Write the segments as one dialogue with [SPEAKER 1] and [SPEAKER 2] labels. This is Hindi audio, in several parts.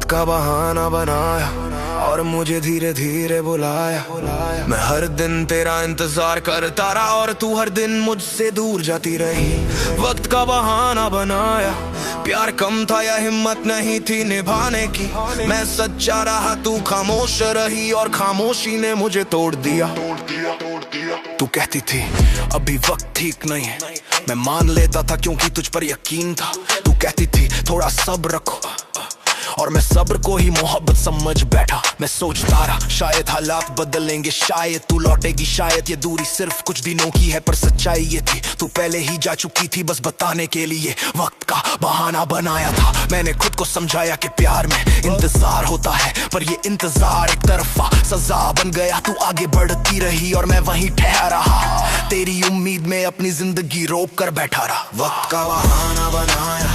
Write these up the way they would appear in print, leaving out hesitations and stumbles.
[SPEAKER 1] वक्त का बहाना बनाया और मुझे धीरे धीरे बुलाया। मैं हर दिन तेरा इंतजार करता रहा और तू हर दिन मुझसे दूर जाती रही। वक्त का बहाना बनाया, प्यार कम था या हिम्मत नहीं थी निभाने की। मैं सच्चा रहा, तू खामोश रही और खामोशी ने मुझे तोड़ दिया। तू कहती थी अभी वक्त ठीक नहीं है, मैं मान लेता था क्योंकि तुझ पर यकीन था। तू कहती थी थोड़ा सब्र रखो और मैं सब्र को ही मोहब्बत समझ बैठा। मैं सोचता रहा शायद हालात बदलेंगे, शायद तू लौटेगी, शायद ये दूरी सिर्फ कुछ दिनों की है। पर सच्चाई ये थी तू पहले ही जा चुकी थी बस बताने के लिए। वक्त का बहाना बनाया था मैंने, खुद को समझाया कि प्यार में इंतजार होता है, पर ये इंतजार एक तरफा सजा बन गया। तू आगे बढ़ती रही और मैं वहीं ठहरा रहा, तेरी उम्मीद में अपनी जिंदगी रोक कर बैठा रहा। वक्त का बहाना बनाया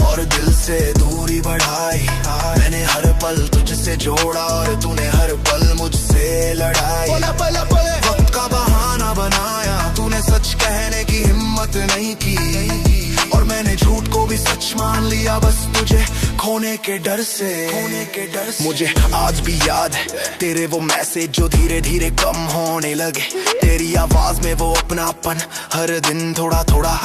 [SPEAKER 1] और दिल से दूरी बढ़ाई। मैंने हर पल तुझसे जोड़ा और तूने हर पल मुझसे लड़ाई। वक्त का बहाना बनाया, तूने सच कहने की हिम्मत नहीं की और मैंने झूठ को भी सच मान लिया बस तुझे खोने के डर से। मुझे आज भी याद है तेरे वो मैसेज जो धीरे धीरे कम होने लगे। तेरी आवाज में वो अपनापन हर दिन थोड़ा थोड़ा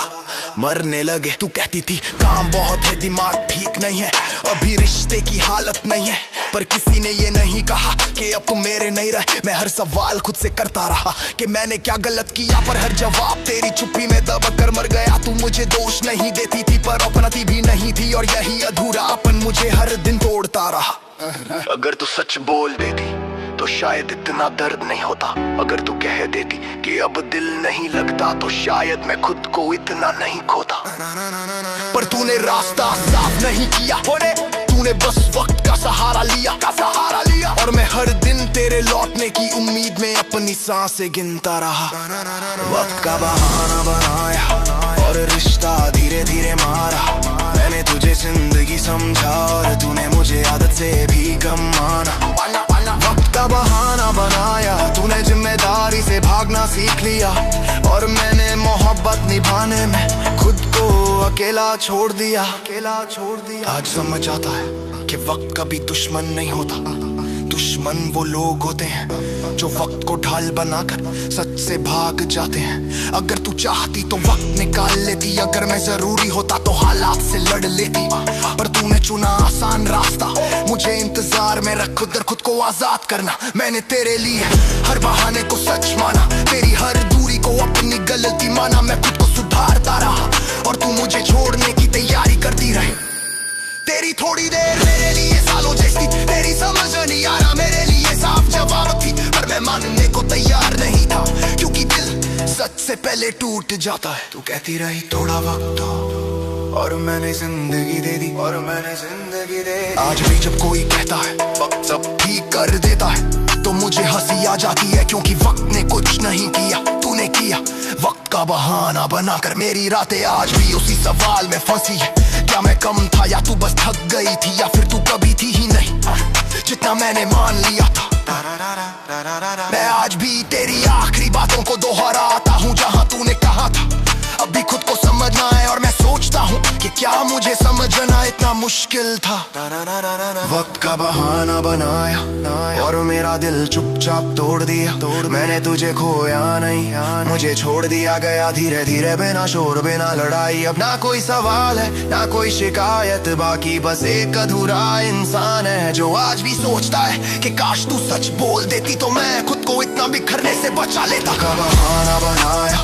[SPEAKER 1] मरने लगे। तू कहती थी काम बहुत है, दिमाग ठीक नहीं है, अभी रिश्ते की हालत नहीं है। पर किसी ने ये नहीं कहा कि अब तुम मेरे नहीं रहे। मैं हर सवाल खुद से करता रहा कि मैंने क्या गलत किया, पर हर जवाब तेरी चुप्पी में दबक कर मर गया। तू मुझे दोष नहीं देती थी पर अपनाती भी नहीं थी और यही अधूरापन मुझे हर दिन तोड़ता रहा। अगर तू सच बोल देती तो शायद इतना दर्द नहीं होता। अगर तू कह देती कि अब दिल नहीं लगता तो शायद मैं खुद को इतना नहीं खोता। पर तूने रास्ता साफ नहीं किया, तूने बस वक्त का सहारा लिया और मैं हर दिन तेरे लौटने की उम्मीद में अपनी सांसें गिनता रहा। वक्त का बहाना बनाया और रिश्ता धीरे धीरे मारा। मैंने तुझे जिंदगी समझा और तूने मुझे आदत से भी कम माना। वक्त का बहाना बनाया, तूने जिम्मेदारी से भागना सीख लिया और मैंने मोहब्बत निभाने में खुद को अकेला छोड़ दिया। आज समझ आता है कि वक्त कभी दुश्मन नहीं होता। दुश्मन वो लोग होते हैं जो वक्त को ढाल बनाकर सच से भाग जाते हैं। अगर तू चाहती तो वक्त निकाल लेती, अगर मैं जरूरी होता तो हालात से लड़ लेती। पर तूने चुना आसान रास्ता, मुझे इंतजार में रख खुद को आजाद करना। मैंने तेरे लिए हर बहाने को सच माना, तेरी हर दूरी को अपनी गलती माना। मैं खुद को सुधारता रहा और तू मुझे छोड़ने की तैयारी करती रही। तेरी थोड़ी देर मेरे लिए सालों जैसी, तेरी समझ नहीं आ रहा मेरे लिए साफ जवाब थी। पर मैं मानने को तैयार नहीं था क्योंकि दिल सच से पहले टूट जाता है। तू कहती रही थोड़ा वक्त दो और मैंने जिंदगी दे दी। आज भी जब कोई कहता है वक्त सब ठीक कर देता है तो मुझे हंसी आ जाती है, क्योंकि वक्त ने कुछ नहीं किया, तूने किया। वक्त का बहाना बनाकर मेरी रातें आज भी उसी सवाल में फंसी है। क्या मैं कम था या तू बस थक गई थी, या फिर तू कभी थी ही नहीं जितना मैंने मान लिया था। मैं आज भी तेरी आखिरी बातों को दोहराता हूँ जहाँ तूने कहा था अभी खुद को समझना है। और मैं सोचता हूँ कि क्या मुझे समझना इतना मुश्किल था। वक्त का बहाना बनाया और मेरा दिल चुपचाप तोड़ दिया। मैंने तुझे खोया नहीं, मुझे छोड़ दिया गया धीरे धीरे, बिना शोर बिना लड़ाई। अब ना कोई सवाल है ना कोई शिकायत, बाकी बस एक अधूरा इंसान है जो आज भी सोचता है कि काश तू सच बोल देती तो मैं खुद को इतना बिखरने से बचा लेता। का बहाना बनाया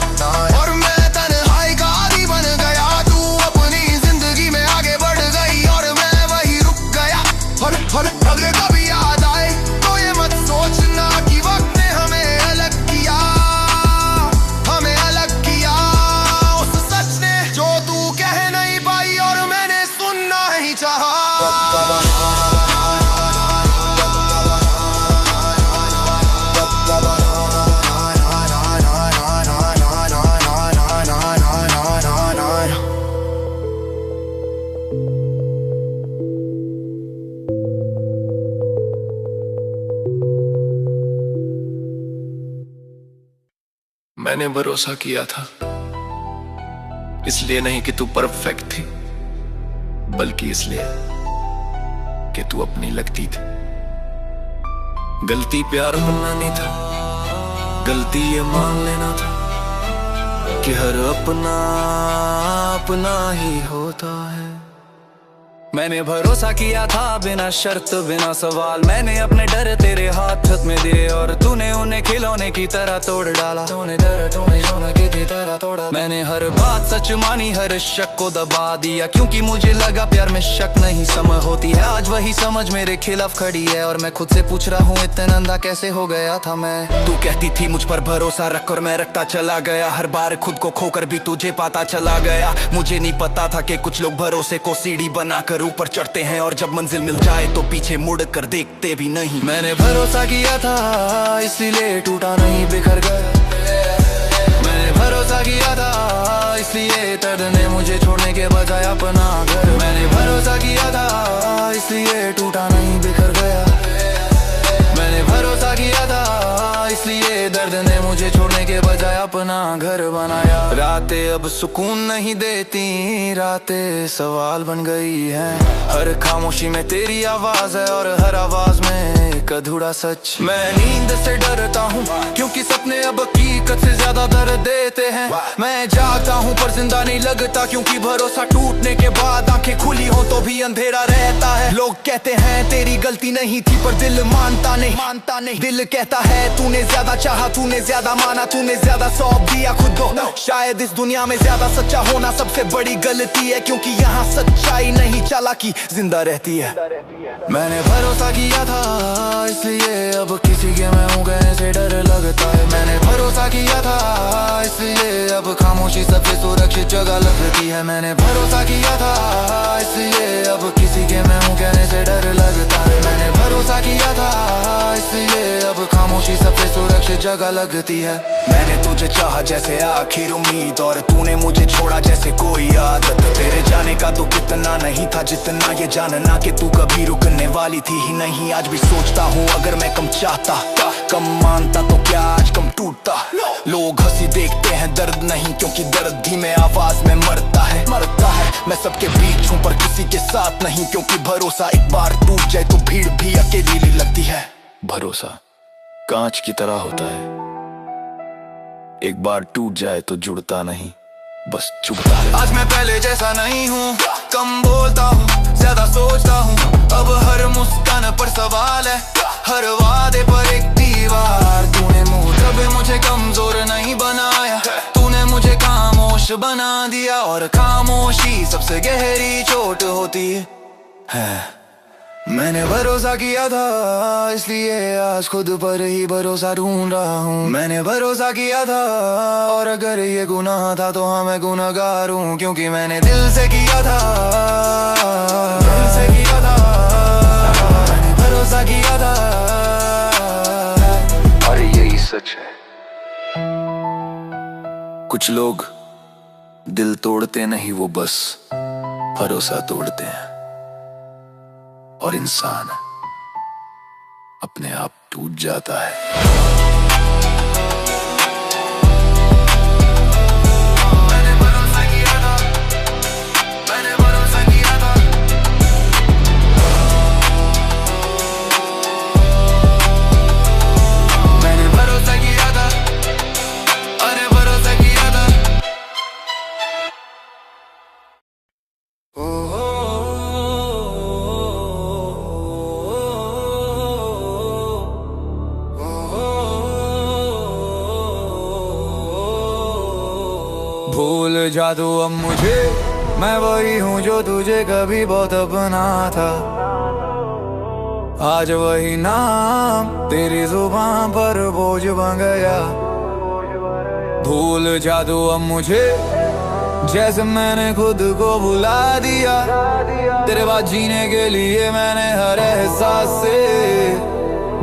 [SPEAKER 1] और मैं तन्हाई का आदी बन गया। तू अपनी जिंदगी में आगे बढ़ गई और मैं वही रुक गया। और अगर कभी याद आए तो ये मत सोचना कि वक्त ने हमें अलग किया, उस सच ने जो तू कह नहीं पाई और मैंने सुनना ही चाहा। मैंने भरोसा किया था, इसलिए नहीं कि तू परफेक्ट थी, बल्कि इसलिए कि तू अपनी लगती थी। गलती प्यार बनना नहीं था, गलती ये मान लेना था कि हर अपना अपना ही होता है। मैंने भरोसा किया था बिना शर्त बिना सवाल, मैंने अपने डर तेरे हाथ में दिए और तूने उन्हें खिलौने की तरह तोड़ डाला। तूने सोना की तरह तोड़ा। मैंने हर बात सच मानी, हर शक को दबा दिया, क्योंकि मुझे लगा प्यार में शक नहीं समझ होती है। आज वही समझ मेरे खिलाफ खड़ी है और मैं खुद से पूछ रहा हूँ इतना अंधा कैसे हो गया था मैं। तू कहती थी मुझ पर भरोसा रख और मैं रखता चला गया, हर बार खुद को खोकर भी तुझे पाता चला गया। मुझे नहीं पता था कि कुछ लोग भरोसे को सीढ़ी बनाकर ऊपर चढ़ते हैं और जब मंजिल मिल जाए तो पीछे मुड़ कर देखते भी नहीं। मैंने भरोसा किया था इसीलिए टूटा नहीं बिखर गया। मैंने भरोसा किया था इसलिए दर्द ने मुझे छोड़ने के बजाय अपना घर। मैंने भरोसा किया था इसलिए टूटा नहीं बिखर गया। मैंने भरोसा किया था इसलिए दर्द ने मुझे छोड़ने के बजाय अपना घर बनाया। रातें अब सुकून नहीं देती, रातें सवाल बन गई हैं। हर खामोशी में तेरी आवाज है और हर आवाज में एक अधूरा सच। मैं नींद से डरता हूँ क्योंकि सपने अब हकीकत से ज्यादा दर्द देते हैं। मैं जागता हूँ पर जिंदा नहीं लगता, क्योंकि भरोसा टूटने के बाद आंखें खुली हो तो भी अंधेरा रहता है। लोग कहते हैं तेरी गलती नहीं थी पर दिल मानता नहीं। दिल कहता है तूने ज्यादा चाहा, तूने ज्यादा माना, तूने ज्यादा सौंप दिया खुद को। शायद इस दुनिया में ज्यादा सच्चा होना सबसे बड़ी गलती है, क्योंकि यहाँ सच्चाई नहीं चालाकी जिंदा रहती है। मैंने भरोसा किया था इसलिए अब किसी के मैं हूँ कहने से डर लगता है। मैंने भरोसा किया था इसलिए अब खामोशी सबसे सुरक्षित जगह लगती है। मैंने भरोसा किया था इसलिए अब किसी के मैं हूँ कहने से डर लगता है। मैंने भरोसा किया था इसलिए अब खामोशी सबसे सुरक्षित जगह लगती है। मैंने तुझे चाहा जैसे आखिर उम्मीद और तूने मुझे छोड़ा जैसे कोई आदत। तेरे जाने का तो कितना नहीं था जितना ये जानना कि तू कभी रुकने वाली थी ही नहीं। आज भी सोचता हूँ अगर मैं कम चाहता, कम मानता तो क्या आज कम टूटता। लोग हंसी देखते हैं दर्द नहीं, क्योंकि दर्द धीमे आवाज में मरता है। मैं सबके बीच हूँ पर किसी के साथ नहीं, क्योंकि भरोसा एक बार टूट जाए तो भीड़ भी अकेली लगती है। भरोसा कांच की तरह होता है, एक बार टूट जाए तो जुड़ता नहीं, बस चुभता है। आज मैं पहले जैसा नहीं हूँ, कम बोलता हूँ, ज्यादा सोचता हूँ। अब हर मुस्कान पर सवाल है, हर वादे पर एक दीवार। तूने कभी मुझे कमजोर नहीं बनाया, तूने मुझे खामोश बना दिया और खामोशी सबसे गहरी चोट होती है। मैंने भरोसा किया था इसलिए आज खुद पर ही भरोसा ढूंढ रहा हूँ। मैंने भरोसा किया था और अगर ये गुनाह था तो हाँ मैं गुनहगार हूँ, क्योंकि मैंने दिल से किया था। मैंने भरोसा किया था और यही सच है। कुछ लोग दिल तोड़ते नहीं, वो बस भरोसा तोड़ते हैं और इंसान अपने आप टूट जाता है। भूल जा तू अब मुझे, मैं वही हूँ जो तुझे कभी बहुत अपना था। आज वही नाम तेरी जुबान पर बोझ बन गया। भूल जा तू अब मुझे, जैसे मैंने खुद को भुला दिया। तेरे बाद जीने के लिए मैंने हर एहसास से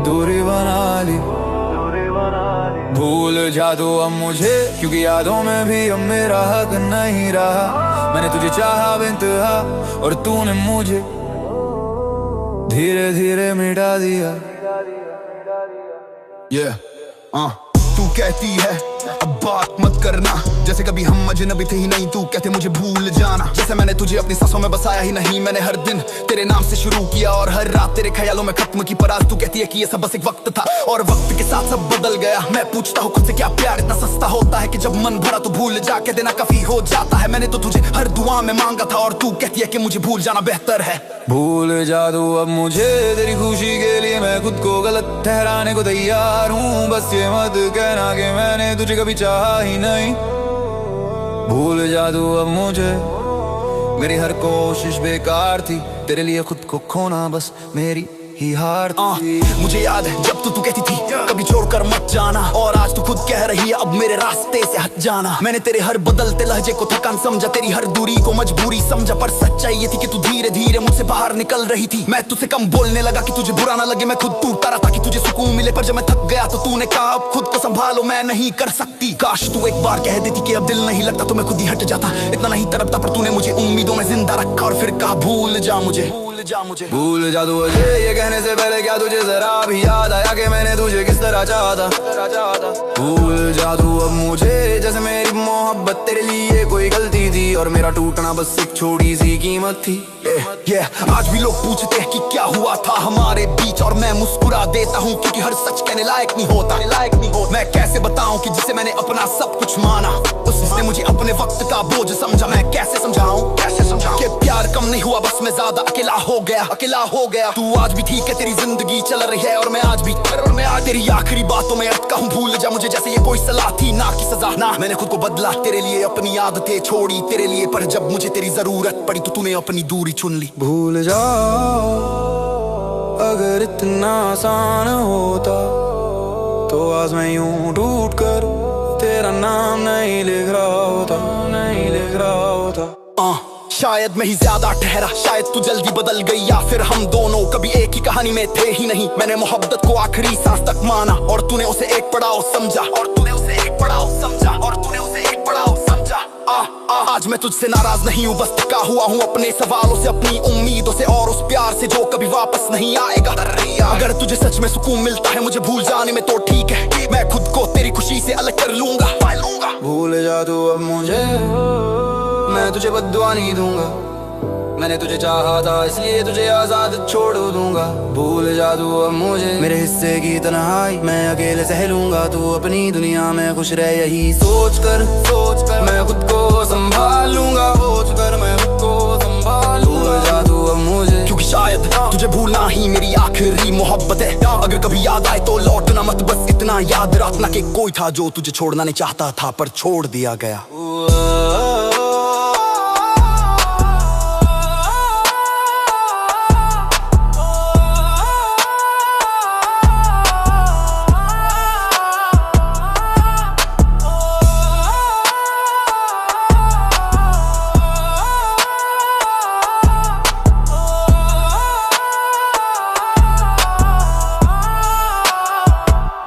[SPEAKER 1] दूरी बना ली। भूल जा तू अब मुझे, क्योंकि यादों में भी अब मेरा हक नहीं रहा। मैंने तुझे चाहा बेइंतहा और तूने मुझे धीरे धीरे मिटा दिया।
[SPEAKER 2] तू कहती है अब बात मत करना, जैसे कभी हम अजनबी थे ही नहीं, तू कहते मुझे भूल जाना। जैसे मैंने तुझे अपनी सांसों में बसाया ही नहीं, मैंने हर दिन तेरे नाम से शुरू किया और हर रात तेरे ख्यालों में खत्म की। पर आज तू कहती है कि ये सब बस एक वक्त था और वक्त के साथ सब बदल गया। मैं पूछता हूँ खुद से क्या प्यार इतना सस्ता होता है कि जब मन भरा तो भूल जा के देना काफी हो जाता है। मैंने तो तुझे हर दुआ में मांगा था और तू कहती है कि मुझे भूल जाना बेहतर है।
[SPEAKER 3] भूल जा तू अब मुझे, तेरी खुशी के लिए मैं खुद को गलत ठहराने को तैयार हूँ। बस ये मत कहना कि मैंने तुझे कभी चाहा ही नहीं। भूल जा तू अब मुझे, मेरी हर कोशिश बेकार थी, तेरे लिए खुद को खोना बस मेरी ही हार थी।
[SPEAKER 2] मुझे याद है जब तू कहती थी कभी छोड़कर मत जाना, और आज तू खुद कह रही है अब मेरे रास्ते से हट जाना। मैंने तेरे हर बदलते लहजे को थकान समझा, तेरी हर दूरी को मजबूरी समझा, पर सच्चाई ये थी कि तू धीरे धीरे मुझसे बाहर निकल रही थी। मैं तुझसे कम बोलने लगा कि तुझे बुरा ना लगे, मैं खुद टूटता रहा था कि तुझे सुकून मिले। पर जब मैं थक गया तो तूने कहा अब खुद को संभालो, मैं नहीं कर सकती। काश तू एक बार कह देती कि अब दिल नहीं लगता तो मैं खुद ही हट जाता, इतना नहीं तड़पता। पर तूने मुझे उम्मीदों में जिंदा रखा और फिर कहा भूल जा मुझे, भूल जा मुझे।
[SPEAKER 3] भूल जा तू मुझे, ये कहने से पहले क्या तुझे जरा भी याद आया कि मैंने तुझे किस तरह चाहा? भूल जा तू अब मुझे, जैसे मेरी मोहब्बत तेरे लिए कोई गलती थी और मेरा टूटना बस एक छोटी सी कीमत थी।
[SPEAKER 2] आज भी लोग पूछते हैं कि क्या हुआ था हमारे बीच, और मैं मुस्कुरा देता हूँ क्योंकि हर सच कहने लायक नहीं होता। मैं कैसे बताऊं कि जिसे मैंने अपना सब कुछ माना, उसने मुझे अपने वक्त का बोझ समझा। मैं कैसे समझाऊं कि प्यार कम नहीं हुआ, बस मैं ज्यादा अकेला हो गया। तू आज भी ठीक है, तेरी जिंदगी चल रही है और मैं आज भी तेरी आखिरी बातों में अटका हूँ। भूल जा मुझे जैसे ये कोई सलाह थी ना कि सजा। ना मैंने खुद को बदला तेरे लिए, अपनी आदतें छोड़ी तेरे लिए, पर जब मुझे तेरी जरूरत पड़ी तो तूने अपनी दूरी चुन ली।
[SPEAKER 3] भूल जा अगर इतना आसान होता तो आज मैं यूं टूट कर तेरा नाम नहीं लिख रहा होता।
[SPEAKER 2] शायद मैं ही ज्यादा ठहरा, शायद तू जल्दी बदल गई, या फिर हम दोनों कभी एक ही कहानी में थे ही नहीं। मैंने मोहब्बत को आखिरी सांस तक माना और तूने उसे एक पड़ाव समझा, आज मैं तुझसे नाराज नहीं हूँ, बस थका हुआ हूँ अपने सवालों से, अपनी उम्मीदों से और उस प्यार से जो कभी वापस नहीं आएगा। अगर तुझे सच में सुकून मिलता है मुझे भूल जाने में तो ठीक है, मैं खुद को तेरी खुशी से अलग कर लूंगा।
[SPEAKER 3] भूल जा तू अब मुझे, मैं तुझे बद्दुआ नहीं दूंगा, मैंने तुझे चाहा था इसलिए तुझे आजाद छोड़ दूंगा। भूल जा तू अब मुझे, मेरे हिस्से की तन्हाई मैं अकेले सह लूंगा। तू अपनी दुनिया में खुश रह, यही सोच कर मैं खुद को संभाल लूंगा। भूल जा तू अब मुझे,
[SPEAKER 2] क्योंकि शायद तुझे भूलना ही मेरी आखिरी मोहब्बत है। अगर कभी याद आए तो लौटना मत, बस इतना याद रखना कि कोई था जो तुझे छोड़ना नहीं चाहता था पर छोड़ दिया गया।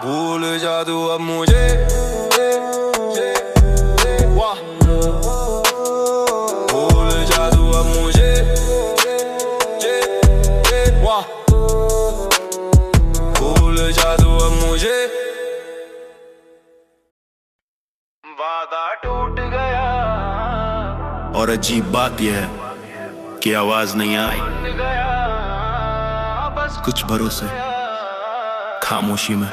[SPEAKER 3] भूल जा तू अब मुझे, भूल जा तू अब मुझे, भूल जा तू अब मुझे। वादा टूट गया
[SPEAKER 4] और अजीब बात यह है कि आवाज नहीं आई, कुछ भरोसे खामोशी में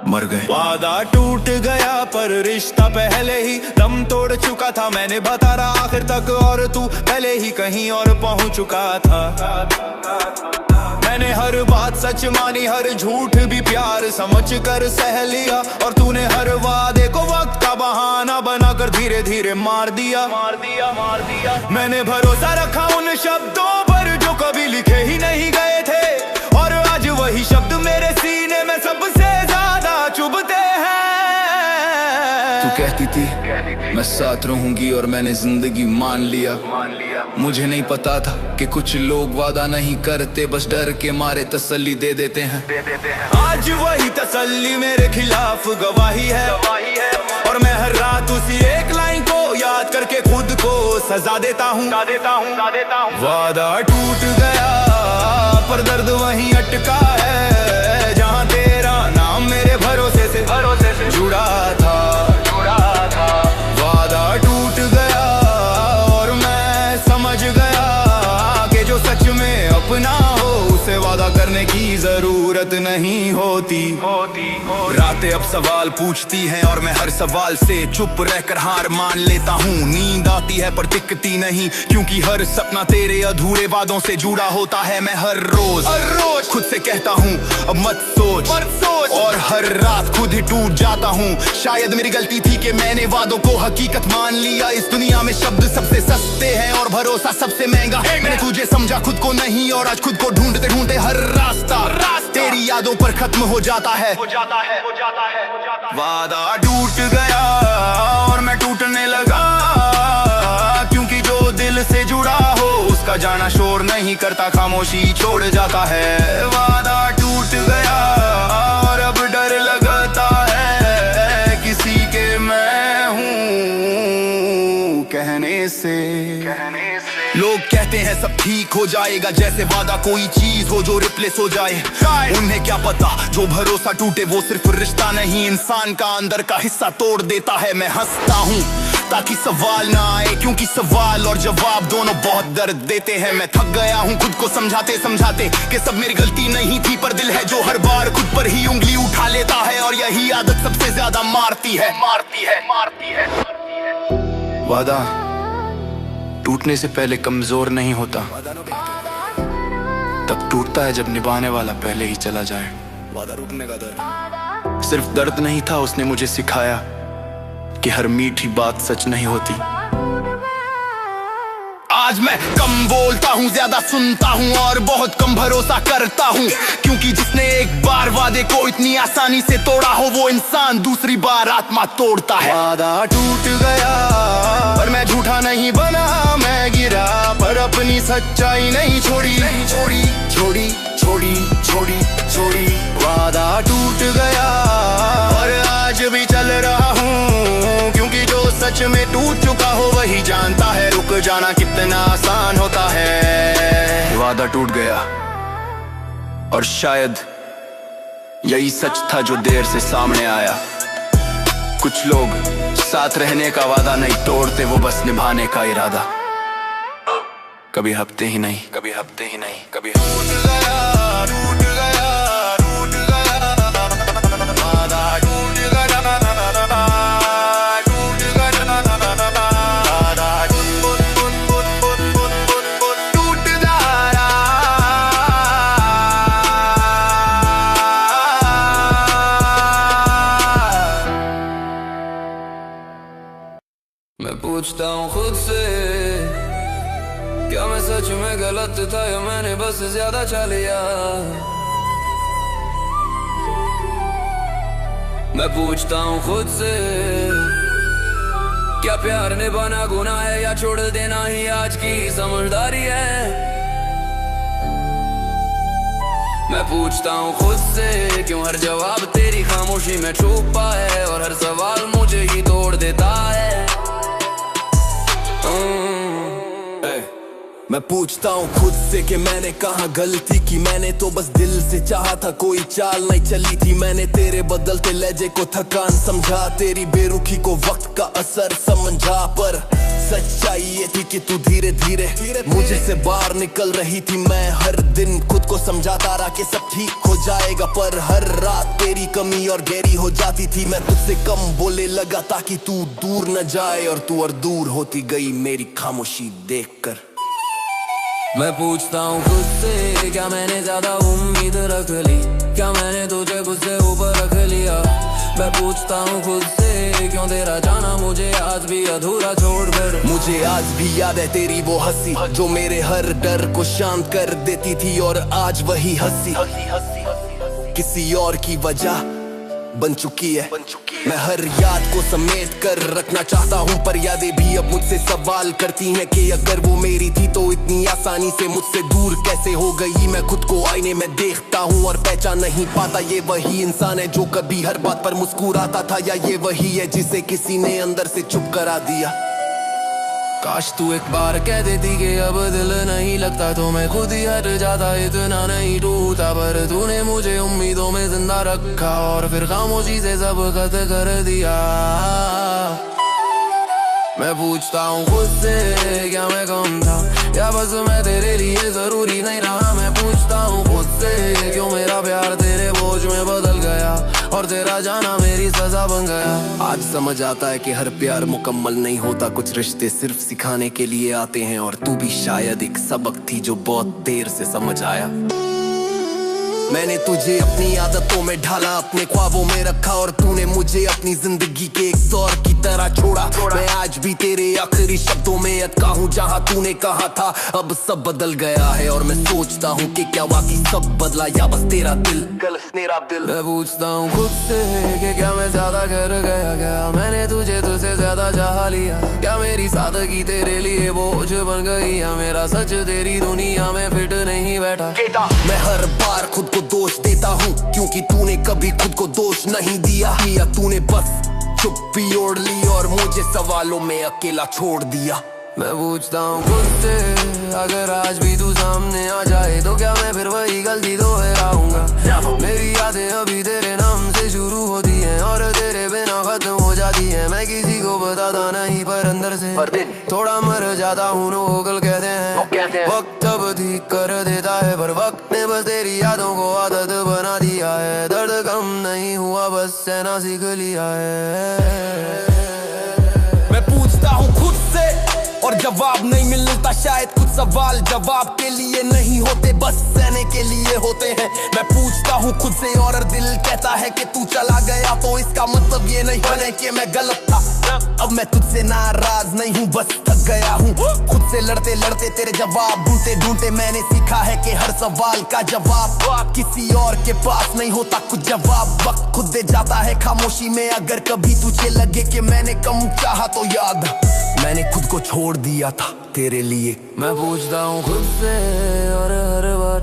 [SPEAKER 4] मर गए। वादा टूट गया पर रिश्ता पहले ही दम तोड़ चुका था, मैंने बता रहा आखिर तक और तू पहले ही कहीं और पहुंच चुका था। मैंने हर बात सच मानी, हर झूठ भी प्यार समझ कर सह लिया, और तूने हर वादे को वक्त का बहाना बनाकर धीरे धीरे मार दिया। मैंने भरोसा रखा उन शब्दों पर जो कभी लिखे ही नहीं गए थे, और आज वही शब्द मेरे सीने में सबसे ज्यादा चुभते हैं।
[SPEAKER 3] तू कहती थी मैं साथ रहूंगी और मैंने जिंदगी मान लिया। मुझे नहीं पता था कि कुछ लोग वादा नहीं करते, बस डर के मारे तसल्ली दे देते हैं।
[SPEAKER 4] आज वही तसल्ली मेरे खिलाफ गवाही है, और मैं हर रात उसी एक लाइन को याद करके खुद को सजा देता हूँ। वादा टूट गया पर दर्द वहीं अटका है, जहाँ तेरा नाम मेरे भरोसे से नहीं होती। रातें अब सवाल पूछती हैं और मैं हर सवाल से चुप रहकर हार मान लेता हूँ। नींद आती है पर दिखती नहीं, क्योंकि हर सपना तेरे अधूरे वादों से जुड़ा होता है। मैं हर रोज खुद से कहता हूँ अब मत सोच, और हर रात खुद ही टूट जाता हूँ। शायद मेरी गलती थी कि मैंने वादों को हकीकत मान लिया। इस दुनिया में शब्द सबसे सस्ते हैं और भरोसा सबसे महंगा। मैंने तुझे समझा खुद को नहीं, और आज खुद को ढूंढते ढूंढते हर रास्ता तेरी यादों पर खत्म हो जाता है। वादा टूट गया और मैं टूटने लगा, क्योंकि जो दिल से जुड़ा हो उसका जाना शोर नहीं करता, खामोशी छोड़ जाता है। वादा टूट गया और अब डर लगता है किसी के मैं हूँ कहने से। लोग कहते हैं सब ठीक हो जाएगा, जैसे वादा कोई चीज हो जो रिप्लेस हो जाए। उन्हें क्या पता जो भरोसा टूटे वो सिर्फ रिश्ता नहीं, इंसान का अंदर का हिस्सा तोड़ देता है। मैं हंसता हूँ ताकि सवाल ना आए, क्योंकि सवाल और जवाब दोनों बहुत दर्द देते हैं। मैं थक गया हूँ खुद को समझाते समझाते कि सब मेरी गलती नहीं थी, पर दिल है जो हर बार खुद पर ही उंगली उठा लेता है, और यही आदत सबसे ज्यादा मारती है। वादा टूटने से पहले कमजोर नहीं होता, तब टूटता है जब निभाने वाला पहले ही चला जाए।
[SPEAKER 2] वादा रुकने का दर्द
[SPEAKER 4] सिर्फ दर्द नहीं था, उसने मुझे सिखाया कि हर मीठी बात सच नहीं होती। आज मैं कम बोलता हूँ, ज्यादा सुनता हूँ और बहुत कम भरोसा करता हूँ, क्योंकि जिसने एक बार वादे को इतनी आसानी से तोड़ा हो वो इंसान दूसरी बार आत्मा तोड़ता है। वादा टूट गया पर मैं झूठा नहीं बना, मैं गिरा पर अपनी सच्चाई नहीं छोड़ी। वादा टूट गया और आज भी चल रहा हूँ, क्योंकि जो सच में टूट चुका हो वही जानता है रुक जाना कितना आसान होता है। वादा टूट गया और शायद यही सच था जो देर से सामने आया। कुछ लोग साथ रहने का वादा नहीं तोड़ते, वो बस निभाने का इरादा। कभी हफ्ते ही नहीं, कभी टूट गया। वादा टूट गया, टूट गया।
[SPEAKER 3] मैं पूछता हूँ खुद से, क्या मैं सच में गलत था या मैंने बस ज्यादा चाह लिया। मैं पूछता हूँ खुद से, क्या प्यार निभाना गुनाह है या छोड़ देना ही आज की समझदारी है। मैं पूछता हूँ खुद से, क्यों हर जवाब तेरी खामोशी में छुपा है, और हर सवाल मुझे ही तोड़ देता है।
[SPEAKER 2] मैं पूछता हूँ खुद से कि मैंने कहाँ गलती की। मैंने तो बस दिल से चाहा था, कोई चाल नहीं चली थी। मैंने तेरे बदलते लहजे को थकान समझा, तेरी बेरुखी को वक्त का असर समझा, पर सच्चाई ये थी कि तू धीरे धीरे मुझे से बाहर निकल रही थी। मैं हर दिन खुद को समझाता रहा कि सब ठीक हो जाएगा, पर हर रात तेरी कमी और गहरी हो जाती थी। मैं तुझसे कम बोले लगा ताकि तू दूर न जाए, और तू और दूर होती गई मेरी खामोशी देखकर।
[SPEAKER 3] मैं पूछता हूँ खुद से, क्या मैंने ज्यादा उम्मीद रख ली, क्या मैंने तुझे खुद से ऊपर रख लिया। मैं पूछता हूँ खुद से, क्यों तेरा जाना मुझे आज भी अधूरा छोड़कर।
[SPEAKER 2] मुझे आज भी याद है तेरी वो हंसी जो मेरे हर डर को शांत कर देती थी, और आज वही हंसी किसी और की वजह बन चुकी है। मैं हर याद को समेट कर रखना चाहता हूँ, पर यादें भी अब मुझसे सवाल करती हैं कि अगर वो मेरी थी तो इतनी आसानी से मुझसे दूर कैसे हो गई। मैं खुद को आईने में देखता हूँ और पहचान नहीं पाता, ये वही इंसान है जो कभी हर बात पर मुस्कुराता था, या ये वही है जिसे किसी ने अंदर से चुप करा दिया।
[SPEAKER 3] काश तू एक बार कह देती कि अब दिल नहीं लगता, तो मैं खुद ही हट जाता, इतना नहीं टूटा। पर तूने मुझे उम्मीदों में जिंदा रखा और फिर खामोशी से सब खत्म कर दिया। मैं पूछता हूँ खुद से, क्या मैं कम था या बस मैं तेरे लिए जरूरी नहीं रहा। मैं पूछता हूँ खुद से, क्यों मेरा प्यार तेरे सोच में बदल गया और तेरा जाना मेरी सजा बन गया। आज समझ आता है कि हर प्यार मुकम्मल नहीं होता, कुछ रिश्ते सिर्फ सिखाने के लिए आते हैं। और तू भी शायद एक सबक थी जो बहुत देर से समझ आया। मैंने तुझे अपनी आदतों में ढाला, अपने ख्वाबों में रखा, और तूने मुझे अपनी जिंदगी के एक दौर की तरह छोड़ा। मैं आज भी तेरे आखिरी शब्दों में अटका हूँ, जहाँ तूने कहा था अब सब बदल गया है। और मैं सोचता हूँ कि क्या वाकई सब बदला या बस तेरा दिल गलत मेरा दिल। मैं पूछता हूँ खुद से कि क्या मैं ज्यादा कर गया, क्या मैंने तुझे तुझसे ज्यादा चाह लिया, क्या मेरी सादगी तेरे लिए बोझ बन गई, या मेरा सच तेरी दुनिया में फिट नहीं बैठा। मैं हर बार खुद को दोष देता हूँ क्योंकि तूने कभी खुद को दोष नहीं दिया, या तूने बस चुप्पी ओढ़ ली और मुझे सवालों में अकेला छोड़ दिया। मैं पूछता हूँ खुद से अगर आज भी तू सामने आ जाए तो क्या मैं फिर वही गलती दोहराऊंगा। मेरी यादें अभी तेरे नाम से शुरू होती हैं और तेरे बिना खत्म हो जाती हैं। मैं किसी को बताता नहीं पर अंदर से थोड़ा मर जाता हूँ। लोग कहते हैं वक्त अब ठीक कर देता है, पर वक्त ने बस तेरी यादों को आदत बना दिया है। दर्द कम नहीं हुआ, बस सहना सीख लिया है।
[SPEAKER 2] मैं पूछता हूँ खुद से और जवाब नहीं मिलता, शायद कुछ सवाल जवाब के लिए नहीं होते, बस सहने के लिए होते हैं। मैं पूछता हूँ खुद से और दिल कहता है कि तू चला गया तो इसका मतलब ये नहीं बने कि मैं गलत था। अब मैं तुझसे नाराज नहीं हूँ, बस थक गया हूँ खुद से लड़ते लड़ते तेरे जवाब ढूंढते ढूंढते। मैंने सीखा है कि हर सवाल का जवाब किसी और के पास नहीं होता। कुछ जवाब वक्त खुद दे जाता है खामोशी में। अगर कभी तुझे लगे कि मैंने कम चाहा तो याद मैंने खुद को छोड़ दिया था तेरे लिए।
[SPEAKER 3] मैं पूछता हूँ खुद से और हर बार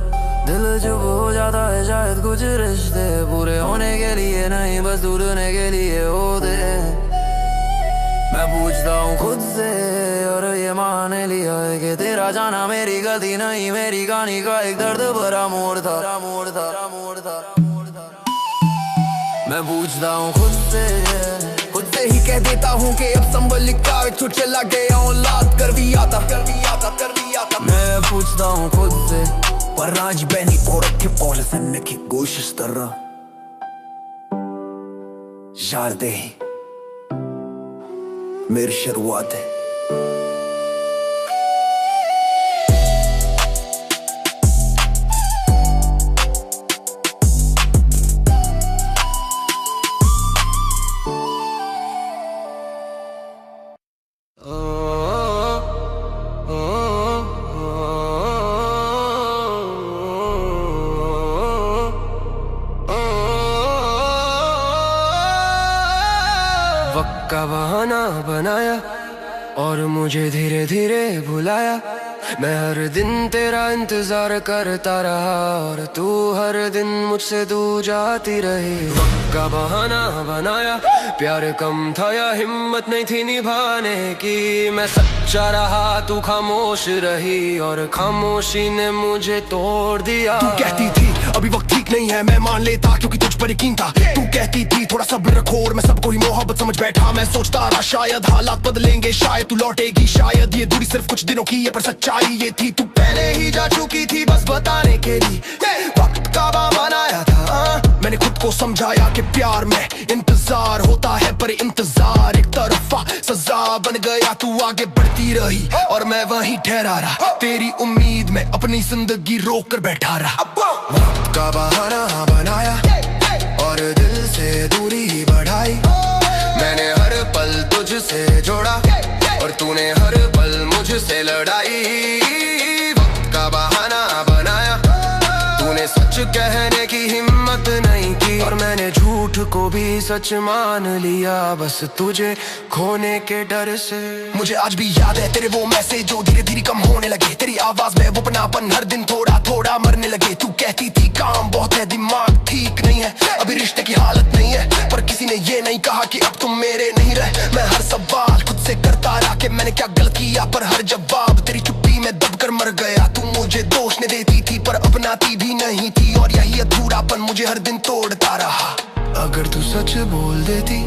[SPEAKER 3] दिल चुप हो जाता है। शायद कुछ रिश्ते पूरे होने के लिए नहीं, बस टूटने के लिए होते हैं। मैं पूछता हूँ खुद से और ये मान लिया है कि तेरा जाना मेरी गलती नहीं, मेरी कहानी का एक दर्द भरा मोड़ था। मैं पूछता हूँ खुद से
[SPEAKER 2] ही कह देता हूँ कि अब संभल का तू चला गया, औलाद कर भी आता।
[SPEAKER 3] मैं पूछता हूँ खुद से
[SPEAKER 2] पर आज बहनी औरत के पौल सन्ने की कोशिश कर रहा यार दे मेरी शुरुआत है।
[SPEAKER 3] वक्त का बहाना बनाया और मुझे धीरे धीरे भुलाया। मैं हर दिन तेरा इंतजार करता रहा और तू हर दिन मुझसे दूर जाती रही। वक्त का बहाना बनाया, प्यार कम था या हिम्मत नहीं थी निभाने की। मैं सच्चा रहा, तू खामोश रही और खामोशी ने मुझे तोड़ दिया।
[SPEAKER 2] तू कहती थी अभी वक्त ठीक नहीं है, मैं मान लेता क्योंकि तुझ पर यकीन था। तू कहती थी थोड़ा सब्र रखो और मैं सबको ही मोहब्बत समझ बैठा। मैं सोचता रहा शायद हालात बदलेंगे, शायद तू लौटेगी, शायद ये दूरी सिर्फ कुछ दिनों की है, पर सच्चाई ये थी तू पहले ही जा चुकी थी बस बताने के लिए। वक्त का बनाया था, मैंने खुद को समझाया कि प्यार में इंतजार होता है, पर इंतजार एक तरफा सजा बन गया। तू आगे बढ़ती रही और मैं वहीं ठहरा रहा, तेरी उम्मीद में अपनी जिंदगी रोक कर बैठा रहा। वक्त का बहाना बनाया और दिल से दूरी बढ़ाई। मैंने हर पल तुझसे जोड़ा और तूने हर पल मुझसे लड़ाई। वक्त का बहाना बनाया, तूने सच कहने की हिम्मत नहीं की और मैंने झूठ को भी सच मान लिया, बस तुझे खोने के डर से। मुझे आज भी याद है तेरे वो मैसेज जो धीरे धीरे कम होने लगे। तेरी आवाज में वो अपनापन हर दिन थोड़ा थोड़ा मरने लगे। तू कहती थी काम बहुत है, दिमाग ठीक नहीं है, अभी रिश्ते की हालत नहीं है, पर किसी ने ये नहीं कहा कि अब तुम मेरे नहीं रहे। मैं हर सवाल खुद से करता रहा कि मैंने क्या गलत किया, पर हर जवाब तेरी चुप्पी में दबकर मर गया। तू मुझे दोष ने देती थी पर अपनाती भी नहीं थी, और यही अधूरापन मुझे हर दिन तोड़ता रहा। अगर तू सच बोल देती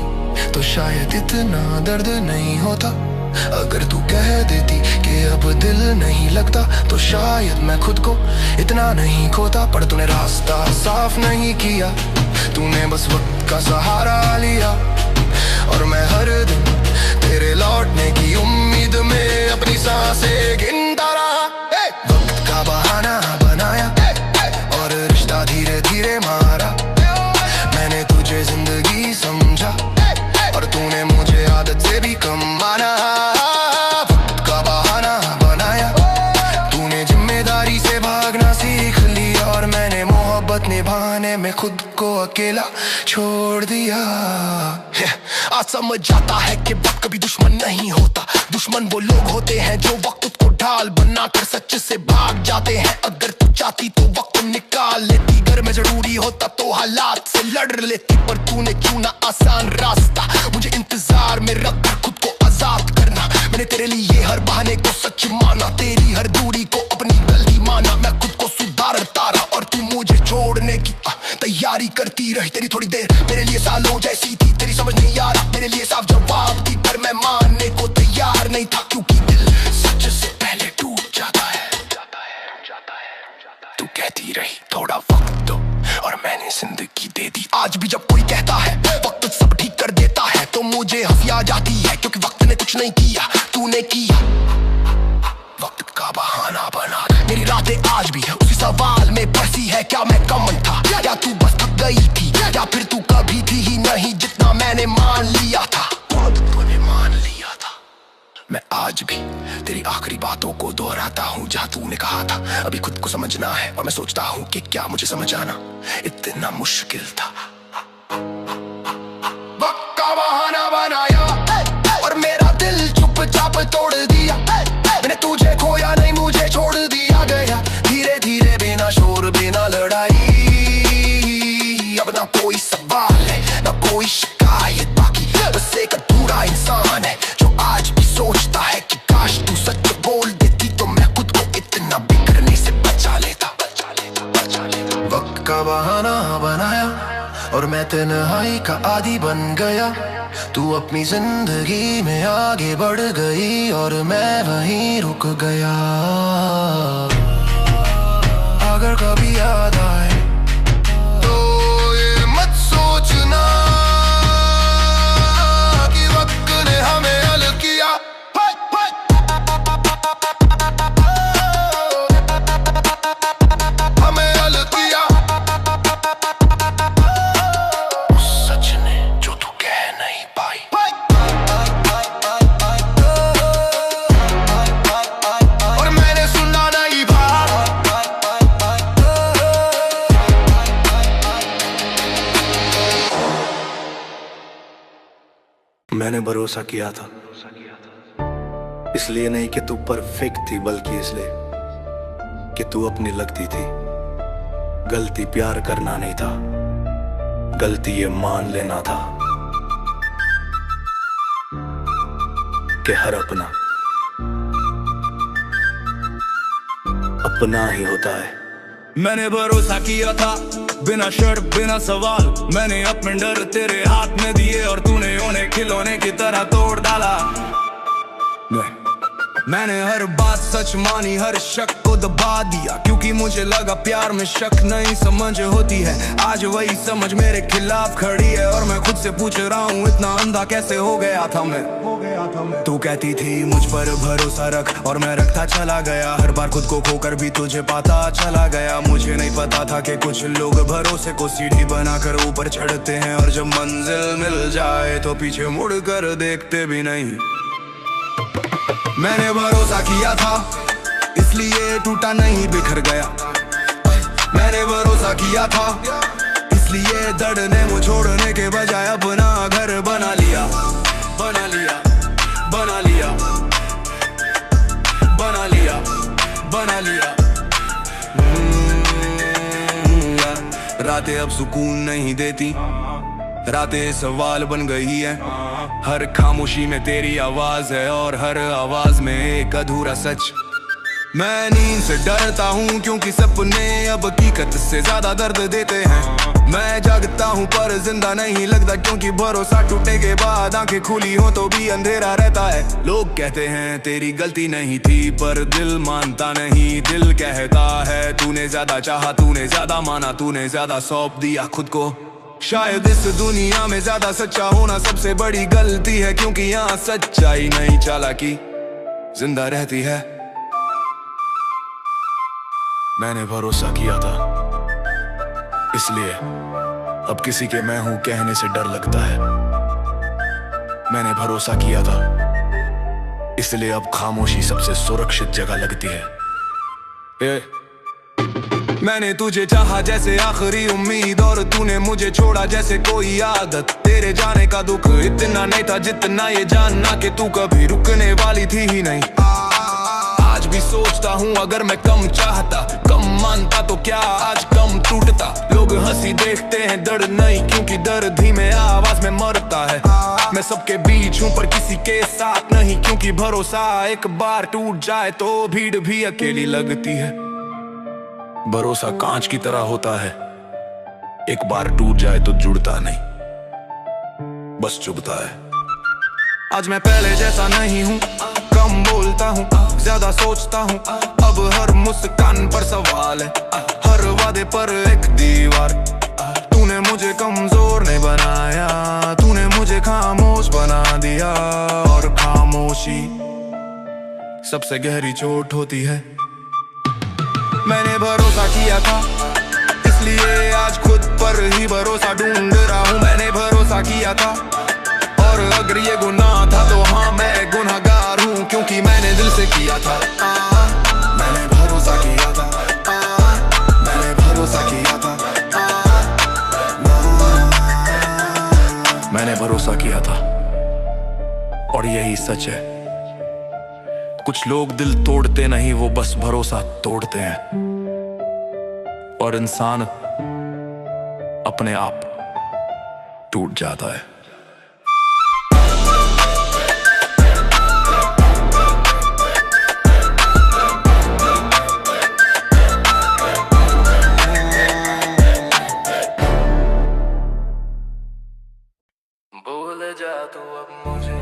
[SPEAKER 2] तो शायद इतना दर्द नहीं होता। अगर तू कह देती कि अब दिल नहीं लगता तो शायद मैं खुद को इतना नहीं खोता। पर तूने रास्ता साफ नहीं किया,
[SPEAKER 1] तूने बस वक्त का सहारा लिया और मैं हर दिन तेरे लौटने की उम्मीद में अपनी सांसें गिनता रहा। वक्त का बहाना बनाया और रिश्ता धीरे धीरे मारा। मैंने तुझे जिंदगी समझा और तूने मुझे आदत से भी कम माना। वक्त का बहाना बनाया, तूने जिम्मेदारी से भागना सीख लिया और मैंने मोहब्बत निभाने में खुद को अकेला छोड़ दिया। आज समझ जाता है कि वक्त कभी दुश्मन नहीं होता। दुश्मन वो लोग होते हैं जो वक्त को ढाल बनाकर सच से भाग जाते हैं। अगर तू चाहती तो वक्त निकाल लेती, घर में जरूरी होता तो हालात से लड़ लेती, पर तूने चुना आसान रास्ता। मुझे इंतजार में रख कर खुद को आजाद करना। मैंने तेरे लिए हर बहाने को सच माना, तेरी हर दूरी को अपनी गलती माना। मैं खुद को सुधारता रहा और तू मुझे छोड़ने की तैयारी करती रही। तेरी थोड़ी देर मेरे लिए सालों जैसी थी, तेरी समझ नहीं आ रहा मेरे लिए साफ जवाब थी, पर मैं मानने को तैयार नहीं था क्योंकि दिल सच से पहले टूट जाता है। तू कहती रही थोड़ा वक्त दो और मैंने जिंदगी दे दी। आज भी जब कोई कहता है वक्त सब ठीक कर देता है तो मुझे हंसी आ जाती है, क्योंकि वक्त ने कुछ नहीं किया, तूने किया। वक्त का बहाना बना मेरी रातें आज भी उसी सवाल में फंसी है। क्या मैं कमन था या तू बस थक गई थी, या फिर तू कभी थी ही नहीं जितना मैंने मान लिया था। तूने मान लिया था। मैं आज भी तेरी आखिरी बातों को दोहराता हूँ जहाँ तूने कहा था अभी खुद को समझना है, और मैं सोचता हूँ कि क्या मुझे समझ आना इतना मुश्किल था। वक्त का बहाना बनाया और मेरा दिल चुपचाप तोड़ दिया। मैंने तुझे खोया नहीं, मुझे छोड़ दिया गया धीरे धीरे, बिना शोर बिना लड़ाई। अब ना कोई सवाल है ना कोई शिकायत, बाकी बस एक अधूरा इंसान है जो आज भी सोचता है कि काश तू सच बोल देती तो मैं खुद को इतना बिखरने से बचा लेता। वक्त का बहाना बनाया और मैं तन्हाई का आदी बन गया। तू अपनी जिंदगी में आगे बढ़ गई और मैं वहीं रुक गया। अगर कभी याद आए तो ये मत सोचना कि वक्त ने हमें अलग किया। हमें अलग किया उस सच ने जो तू कह नहीं पाई। और मैंने सुना नहीं बात।
[SPEAKER 5] मैंने भरोसा किया था, इसलिए नहीं कि तू परफेक्ट थी, बल्कि इसलिए कि तू अपनी लगती थी। गलती प्यार करना नहीं था, गलती ये मान लेना था कि हर अपना अपना ही होता है।
[SPEAKER 4] मैंने भरोसा किया था बिना शर्त बिना सवाल। मैंने अपने डर तेरे हाथ में दिए और तूने उन्हें खिलौने की तरह तोड़ डाला। मैंने हर बात सच मानी, हर शक को दबा दिया, क्योंकि मुझे लगा प्यार में शक नहीं समझ होती है। आज वही समझ मेरे खिलाफ खड़ी है और मैं खुद से पूछ रहा हूँ इतना अंधा कैसे हो गया था मैं। तू कहती थी मुझ पर भरोसा रख और मैं रखता चला गया। हर बार खुद को खोकर भी तुझे पाता चला गया। मुझे नहीं पता था कि कुछ लोग भरोसे को सीढ़ी बनाकर ऊपर चढ़ते हैं और जब मंजिल मिल जाए तो पीछे मुड़ कर देखते भी नहीं। मैंने भरोसा किया था इसलिए टूटा नहीं बिखर गया। मैंने भरोसा किया था इसलिए दर्द ने मुझे छोड़ने के बजाय अपना घर बना लिया। बना लिया बना लिया बना लिया बना लिया। रातें अब सुकून नहीं देती, रातें सवाल बन गई है। हर खामोशी में तेरी आवाज है और हर आवाज में एक अधूरा सच। मैं नींद से डरता हूँ क्योंकि सपने अब हकीकत से ज्यादा दर्द देते हैं। मैं जागता हूँ पर जिंदा नहीं लगता, क्योंकि भरोसा टूटने के बाद आंखें खुली हो तो भी अंधेरा रहता है। लोग कहते हैं तेरी गलती नहीं थी, पर दिल मानता नहीं। दिल कहता है तूने ज्यादा चाहा, तूने ज्यादा माना, तूने ज्यादा सौंप दिया खुद को।
[SPEAKER 1] शायद इस दुनिया में ज्यादा सच्चा होना सबसे बड़ी गलती है, क्योंकि यहाँ सच्चाई नहीं चालाकी जिंदा रहती है। मैंने भरोसा किया था, इसलिए अब किसी के मैं हूं कहने से डर लगता है। मैंने भरोसा किया था, इसलिए अब खामोशी सबसे सुरक्षित जगह लगती है। मैंने तुझे चाहा जैसे आखिरी उम्मीद, और तूने मुझे छोड़ा जैसे कोई आदत। तेरे जाने का दुख इतना नहीं था जितना ये जानना कि तू कभी रुकने वाली थी ही नहीं। आज भी सोचता हूँ अगर मैं कम चाहता, कम मानता तो क्या आज कम टूटता। लोग हंसी देखते हैं दर्द नहीं, क्योंकि दर्द धीमे आवाज में मरता है। मैं सबके बीच हूँ पर किसी के साथ नहीं, क्योंकि भरोसा एक बार टूट जाए तो भीड़ भी अकेली लगती है। भरोसा कांच की तरह होता है, एक बार टूट जाए तो जुड़ता नहीं, बस चुभता है। आज मैं पहले जैसा नहीं हूँ, कम बोलता हूँ, ज्यादा सोचता हूँ। अब हर मुस्कान पर सवाल है, हर वादे पर एक दीवार। तूने मुझे कमजोर नहीं बनाया, तूने मुझे खामोश बना दिया। और खामोशी सबसे गहरी चोट होती है। मैंने भरोसा किया था, इसलिए आज खुद पर ही भरोसा ढूंढ रहा हूँ। मैंने भरोसा किया था, और अगर ये गुनाह था तो हाँ मैं गुनहगार हूँ, क्योंकि मैंने दिल से किया था। मैंने भरोसा किया था, मैंने भरोसा किया था, मैंने भरोसा किया था। और यही सच है, कुछ लोग दिल तोड़ते नहीं, वो बस भरोसा तोड़ते हैं। और इंसान अपने आप टूट जाता है।
[SPEAKER 3] भूल जा तू अब मुझे,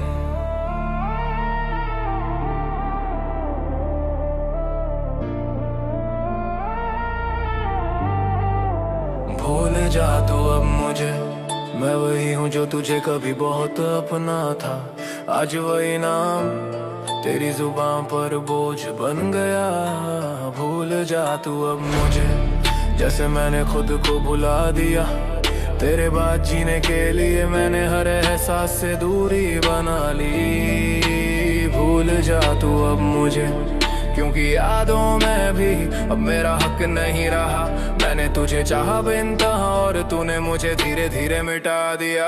[SPEAKER 3] भूल जा तू अब मुझे। मैं वही हूँ जो तुझे कभी बहुत अपना था। आज वही नाम तेरी जुबान पर बोझ बन गया। भूल जा तू अब मुझे, जैसे मैंने खुद को भुला दिया। तेरे बाद जीने के लिए मैंने हर एहसास से दूरी बना ली। भूल जा तू अब मुझे, क्योंकि यादों में भी अब मेरा हक नहीं रहा। मैंने तुझे चाहा बेइंतहा, और तूने मुझे धीरे धीरे मिटा दिया।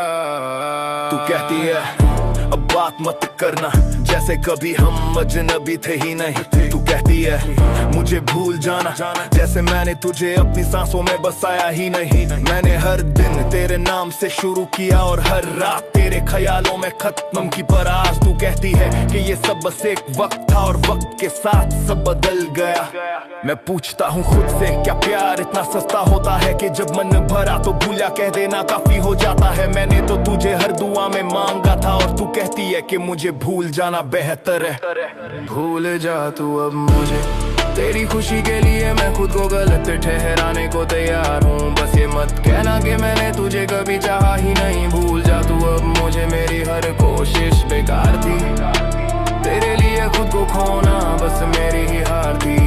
[SPEAKER 4] तू कहती है अब बात मत करना, जैसे कभी हम अजनबी थे ही नहीं। तू कहती है मुझे भूल जाना, जैसे मैंने तुझे अपनी सांसों में बसाया ही नहीं। मैंने हर दिन तेरे नाम से शुरू किया, और हर रात तेरे ख्यालों में खत्म की। पर आज तू कहती है कि ये सब बस एक वक्त था, और वक्त के साथ सब बदल गया। मैं पूछता हूँ खुद से, क्या प्यार इतना सस्ता होता है कि जब मन भरा तो भूला कह देना काफी हो जाता है। मैंने तो तुझे हर दुआ में मांगा था, और तू कहती है कि मुझे भूल जाना बेहतर है।
[SPEAKER 3] भूल जा तू अब मुझे, तेरी खुशी के लिए मैं खुद को गलत ठहराने को तैयार हूँ। बस ये मत कहना कि मैंने तुझे कभी चाहा ही नहीं। भूल जा तू अब मुझे, मेरी हर कोशिश बेकार थी। तेरे लिए खुद को खोना बस मेरी ही हार थी।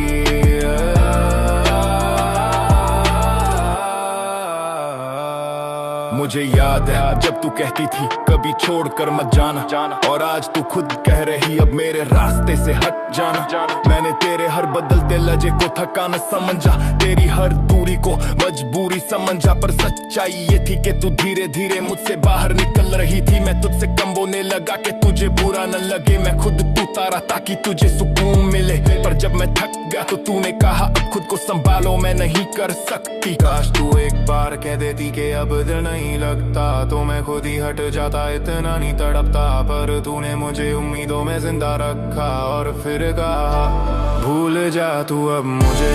[SPEAKER 4] मुझे याद है जब तू कहती थी कभी छोड़कर मत जाना, और आज तू खुद कह रही अब मेरे रास्ते से हट जाना। मैंने तेरे हर बदलते लहजे को थकान समझा, तेरी हर दूरी को मजबूरी समझा। पर सच्चाई ये थी कि तू धीरे धीरे मुझसे बाहर निकल रही थी। मैं तुझसे कम बोलने लगा कि तुझे बुरा न लगे। मैं खुद टूटा रहा ताकि तुझे सुकून मिले, पर जब मैं थक गया तो तूने कहा अब खुद को संभालो, मैं नहीं कर सकती।
[SPEAKER 3] काश तू एक बार कह देती कि अब दिल नहीं लगता, तो मैं खुद ही हट जाता, इतना नहीं तड़पता। पर तूने मुझे उम्मीदों में जिंदा रखा, और फिर कहा भूल जा तू अब मुझे।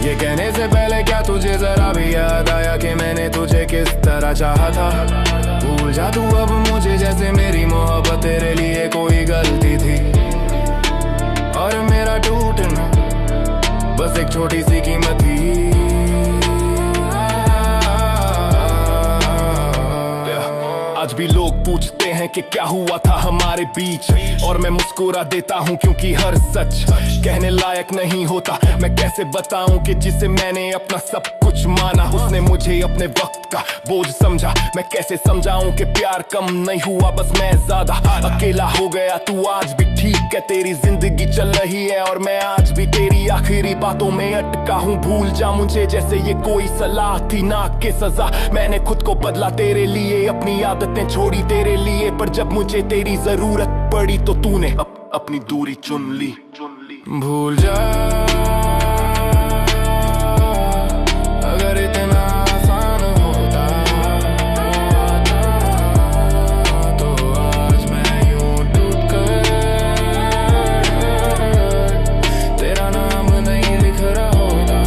[SPEAKER 3] ये कहने से पहले क्या तुझे जरा भी याद आया कि मैंने तुझे किस तरह चाहा था। भूल जा तू अब मुझे, जैसे मेरी मोहब्बत तेरे लिए कोई गलती थी, और मेरा टूटना बस एक छोटी सी कीमत थी।
[SPEAKER 6] भी लोग पूछते हैं कि क्या हुआ था हमारे बीच, और मैं मुस्कुरा देता हूँ क्योंकि हर सच कहने लायक नहीं होता। मैं कैसे बताऊं कि जिसे मैंने अपना सब कुछ माना, उसने मुझे अपने वक्त का बोझ समझा। मैं कैसे समझाऊं कि प्यार कम नहीं हुआ, बस मैं ज्यादा अकेला हो गया। तू आज भी ठीक है, तेरी जिंदगी चल रही है और मैं आज भी तेरी आखिरी बातों में अटका हूँ। भूल जा मुझे जैसे ये कोई सलाह थी ना कि सजा। मैंने खुद को बदला तेरे लिए, अपनी आदतें छोड़ी तेरे लिए, पर जब मुझे तेरी जरूरत पड़ी तो तूने अपनी दूरी चुन ली। भूल जा अगर इतना आसान होता तो आज मैं यूं टूट कर तेरा नाम नहीं लिख रहा होता।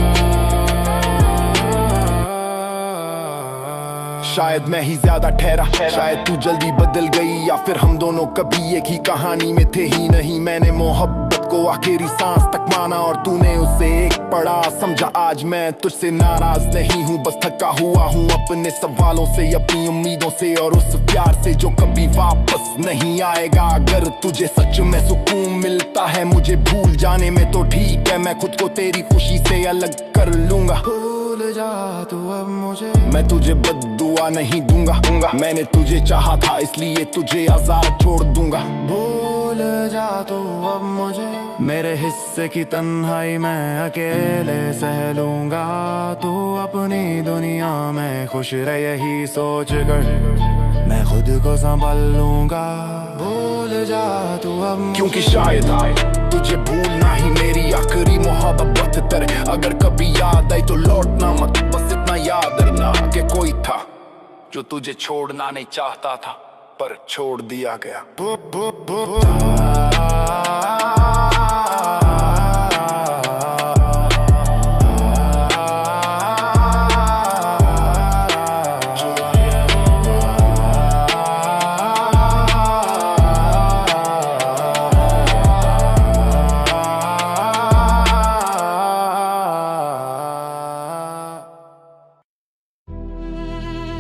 [SPEAKER 6] शायद मैं ही ज्यादा ठहरा, शायद तू जल्दी बदल गई, या फिर हम दोनों कभी एक ही कहानी में थे ही नहीं। मैंने मोहब्बत को आखिरी सांस तक माना और तूने उसे एक पढ़ा समझा। आज मैं तुझसे नाराज नहीं हूँ, बस थका हुआ हूँ अपने सवालों से, अपनी उम्मीदों से और उस प्यार से जो कभी वापस नहीं आएगा। अगर तुझे सच में सुकून मिलता है मुझे भूल जाने में तो ठीक है, मैं खुद को तेरी खुशी से अलग कर लूंगा। भूल जा तू अब मुझे, मैं तुझे बद्दुआ नहीं दूंगा। मैंने तुझे चाहा था इसलिए तुझे आजाद छोड़ दूंगा। भूल जा तू अब मुझे, मेरे हिस्से की तन्हाई मैं अकेले सह लूंगा। तू अपनी दुनिया में खुश रह यही सोच कर मैं खुद को संभाल लूंगा। भूल जा तू अब, क्योंकि शायद तुझे भूलना ही मेरी आखिरी मोहब्बत तर। अगर कभी याद आई तो लौटना मत, बस इतना याद रखना कि कोई था जो तुझे छोड़ना नहीं चाहता था पर छोड़ दिया गया।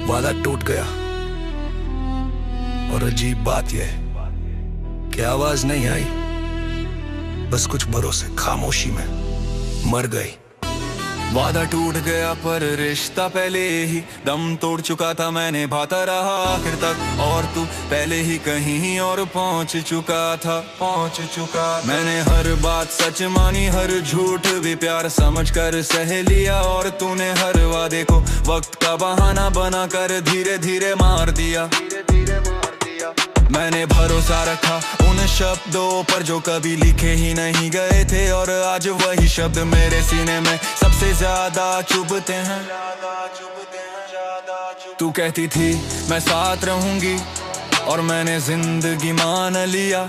[SPEAKER 5] वादा टूट गया और अजीब बात यह कि आवाज नहीं आई, बस कुछ भरोसे खामोशी में मर गई।
[SPEAKER 4] वादा टूट गया पर रिश्ता पहले ही दम तोड़ चुका था, मैं निभाता रहा आखिर तक और तू पहले ही कहीं और पहुंच चुका। मैंने हर बात सच मानी, हर झूठ भी प्यार समझकर सह लिया, और तूने हर वादे को वक्त का बहाना बनाकर धीरे धीरे मार दिया। मैंने भरोसा रखा उन शब्दों पर जो कभी लिखे ही नहीं गए थे, और आज वही शब्द मेरे सीने में सबसे ज्यादा चुभते हैं। तू कहती थी मैं साथ रहूंगी और मैंने जिंदगी मान लिया।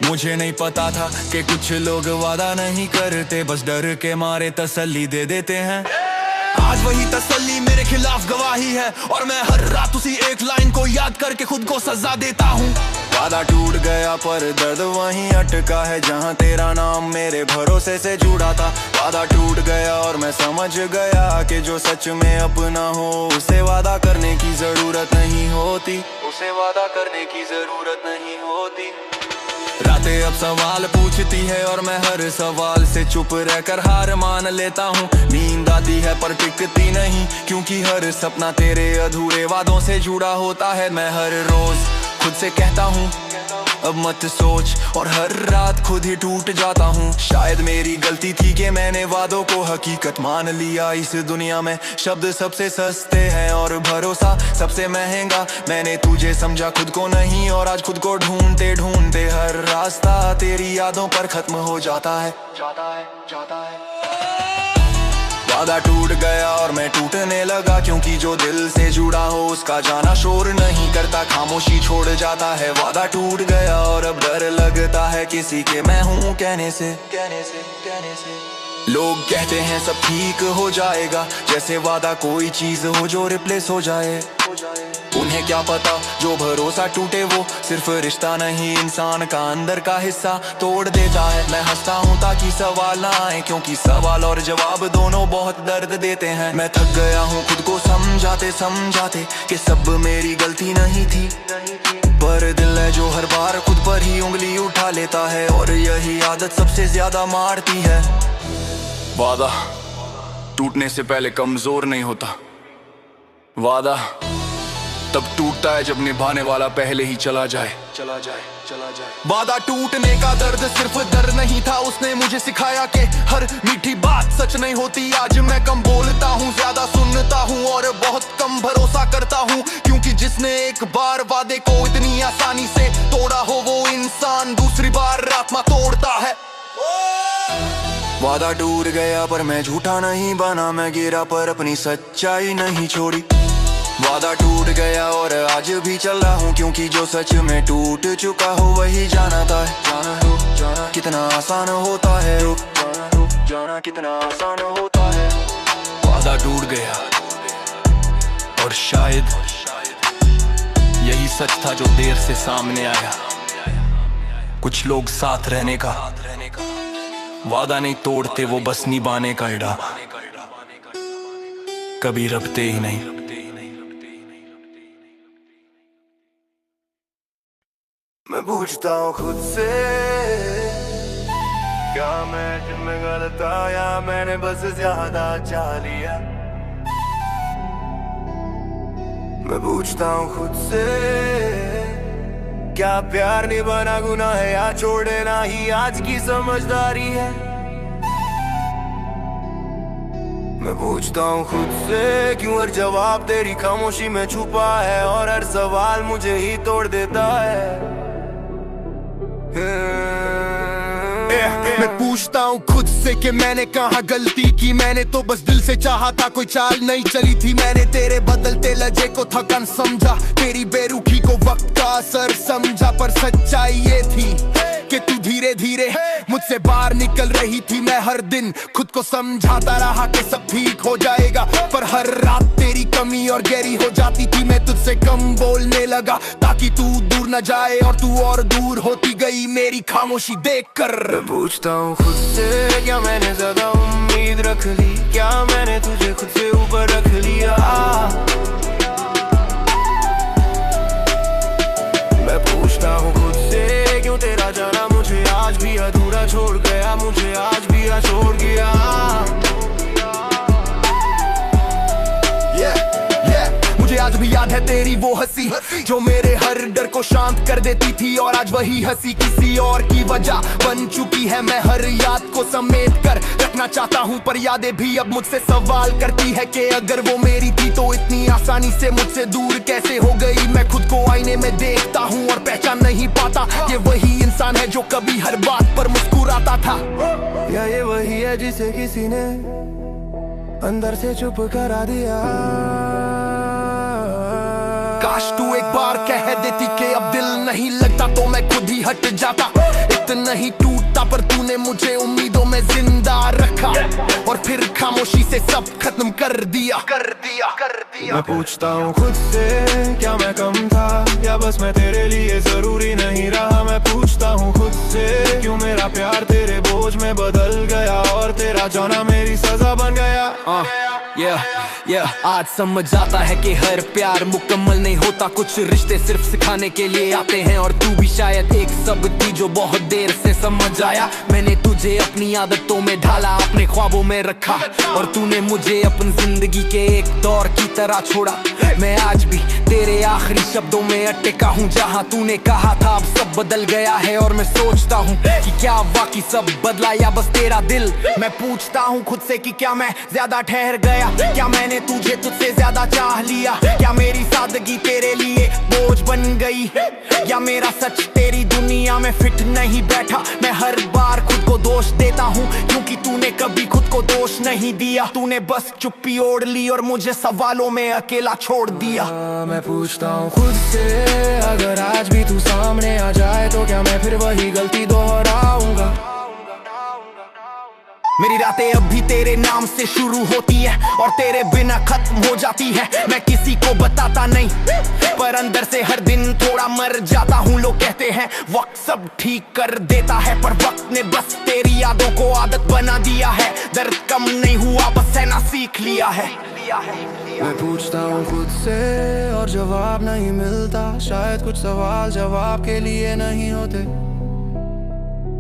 [SPEAKER 4] मुझे नहीं पता था कि कुछ लोग वादा नहीं करते, बस डर के मारे तसल्ली दे देते हैं। आज वही तसल्ली मेरे खिलाफ गवाही है, और मैं हर रात उसी एक लाइन को याद करके खुद को सजा देता हूँ। वादा टूट गया पर दर्द वहीं अटका है जहाँ तेरा नाम मेरे भरोसे से जुड़ा था। वादा टूट गया और मैं समझ गया कि जो सच में अपना हो उसे वादा करने की जरूरत नहीं होती, रातें अब सवाल पूछती है और मैं हर सवाल से चुप रहकर हार मान लेता हूँ। नींद आती है पर टिकती नहीं, क्योंकि हर सपना तेरे अधूरे वादों से जुड़ा होता है। मैं हर रोज खुद से कहता हूँ अब मत सोच, और हर रात खुद ही टूट जाता हूँ। शायद मेरी गलती थी कि मैंने वादों को हकीकत मान लिया। इस दुनिया में शब्द सबसे सस्ते हैं और भरोसा सबसे महंगा। मैंने तुझे समझा खुद को नहीं, और आज खुद को ढूंढते ढूंढते हर रास्ता तेरी यादों पर खत्म हो जाता है। वादा टूट गया और मैं टूटने लगा, क्योंकि जो दिल से जुड़ा हो उसका जाना शोर नहीं करता, खामोशी छोड़ जाता है। वादा टूट गया और अब डर लगता है किसी के मैं हूँ कहने से। लोग कहते हैं सब ठीक हो जाएगा, जैसे वादा कोई चीज हो जो रिप्लेस हो जाए।
[SPEAKER 3] उन्हें क्या पता जो भरोसा टूटे वो सिर्फ रिश्ता नहीं इंसान का अंदर का हिस्सा तोड़ देता है। मैं हंसता हूँ ताकि सवाल ना आए, क्योंकि सवाल और जवाब दोनों बहुत दर्द देते हैं। मैं थक गया हूँ खुद को समझाते समझाते कि सब मेरी गलती नहीं थी, पर दिल है जो हर बार खुद पर ही उंगली उठा लेता है, और यही आदत सबसे ज्यादा मारती है।
[SPEAKER 4] वादा टूटने से पहले कमजोर नहीं होता, वादा तब टूटता है जब निभाने वाला पहले ही चला जाए।
[SPEAKER 3] वादा टूटने का दर्द सिर्फ दर्द नहीं था, उसने मुझे सिखाया कि हर मीठी बात सच नहीं होती। आज मैं कम बोलता हूँ, ज्यादा सुनता हूँ और बहुत कम भरोसा करता हूँ, क्योंकि जिसने एक बार वादे को इतनी आसानी से तोड़ा हो वो इंसान दूसरी बार आत्मा तोड़ता है। वादा टूट गया पर मैं झूठा नहीं बना, मैं गिरा पर अपनी सच्चाई नहीं छोड़ी। वादा टूट गया और आज भी चल रहा हूँ, क्योंकि जो सच में टूट चुका हो वही जाना था। जाना कितना आसान होता है, जाना कितना आसान होता है। वादा टूट गया और शायद यही सच था जो देर से सामने आया। कुछ लोग साथ रहने का वादा नहीं तोड़ते, वो बस निभाने का इरादा कभी रखते ही नहीं।
[SPEAKER 1] मैं पूछता हूँ खुद से, क्या मैं जिनमें गलत आया, मैंने बस ज्यादा चाह लिया। मैं पूछता हूँ खुद से, क्या प्यार निभाना गुनाह है या छोड़ देना ही आज की समझदारी है। मैं पूछता हूँ खुद से, क्यों हर जवाब तेरी खामोशी में छुपा है, और हर सवाल मुझे ही तोड़ देता है।
[SPEAKER 6] मैं पूछता हूँ खुद से कि मैंने कहाँ गलती की, मैंने तो बस दिल से चाहा था, कोई चाल नहीं चली थी। मैंने तेरे बदलते लहजे को थकान समझा, तेरी बेरुखी को वक्त का असर समझा, पर सच्चाई ये थी कि तू धीरे धीरे मुझसे बाहर निकल रही थी। मैं हर दिन खुद को समझाता रहा कि सब ठीक हो जाएगा, पर हर रात तेरी कमी और गहरी हो जाती थी। मैं तुझसे कम बोलने लगा ताकि तू दूर न जाए, और तू और दूर होती गई मेरी खामोशी देखकर।
[SPEAKER 1] मैं पूछता हूँ खुद से, क्या मैंने ज्यादा उम्मीद रख ली, क्या मैंने तुझे खुद से ऊपर रख लिया। मैं पूछता हूँ खुद से, क्यों तेरा जाना मुझे आज भी अधूरा छोड़ गया, मुझे आज भी छोड़ गया।
[SPEAKER 6] मुझे आज भी याद है तेरी वो हंसी जो मेरे हर डर को शांत कर देती थी, और आज वही हंसी किसी और की वजह बन चुकी है। मैं हर याद को समेट कर रखना चाहता हूँ, पर यादें भी अब मुझसे सवाल करती है कि अगर वो मेरी थी तो इतनी आसानी से मुझसे दूर कैसे हो गई। मैं खुद को आईने में देखता हूँ और पहचान नहीं पाता, ये वही इंसान है जो कभी हर बात पर मुस्कुराता था,
[SPEAKER 1] या ये वही है जिसे किसी ने अंदर से चुप करा दिया।
[SPEAKER 6] काश तू एक बार कह देती कि अब दिल नहीं लगता, तो मैं खुद ही हट जाता। इतना ही टूटता पर तूने मुझे उम्मीदों में जिंदा रखा, और फिर खामोशी से सब खत्म कर दिया।
[SPEAKER 1] मैं पूछता हूँ खुद से, क्या मैं कम था या बस मैं तेरे लिए जरूरी नहीं रहा। मैं पूछता हूँ खुद से, क्यों मेरा प्यार तेरे बोझ में बदल गया, और तेरा जाना मेरी सजा बन गया।
[SPEAKER 3] आज समझ आता है कि हर प्यार मुकम्मल नहीं होता, कुछ रिश्ते सिर्फ सिखाने के लिए आते हैं, और तू भी शायद एक सब थी जो बहुत देर से समझ आया। मैंने तुझे अपनी आदतों में ढाला, अपने ख्वाबों में रखा, और तूने मुझे अपनी जिंदगी के एक दौर की तरह छोड़ा। मैं आज भी तेरे आखिरी शब्दों में अटका हूँ, जहाँ तूने कहा था अब सब बदल गया है, और मैं सोचता हूँ कि क्या वाकई सब बदला या बस तेरा दिल।
[SPEAKER 6] मैं पूछता हूँ खुद से कि क्या मैं ज्यादा ठहर गया, क्या मैंने तुझे तुझसे ज्यादा चाह लिया, क्या मेरी सादगी तेरे लिए बोझ बन गई, या मेरा सच तेरी दुनिया में फिट नहीं बैठा। मैं हर बार खुद को दोष देता हूँ, क्योंकि तूने कभी खुद को दोष नहीं दिया। तूने बस चुप्पी ओढ़ ली और मुझे सवालों में अकेला छोड़ दिया।
[SPEAKER 1] मैं पूछता हूँ खुद से, अगर आज भी तू सामने आ जाए तो क्या मैं फिर वही गलती दोहराऊंगा।
[SPEAKER 2] मेरी रातें अब भी तेरे नाम से शुरू होती है और तेरे बिना खत्म हो जाती है। मैं किसी को बताता नहीं पर अंदर से हर दिन थोड़ा मर जाता हूँ। लोग कहते हैं वक्त सब ठीक कर देता है पर वक्त ने बस तेरी यादों को आदत बना दिया है। दर्द कम नहीं हुआ बस सहना सीख लिया है।
[SPEAKER 3] मैं पूछता हूँ खुद से और जवाब नहीं मिलता। शायद कुछ सवाल जवाब के लिए नहीं होते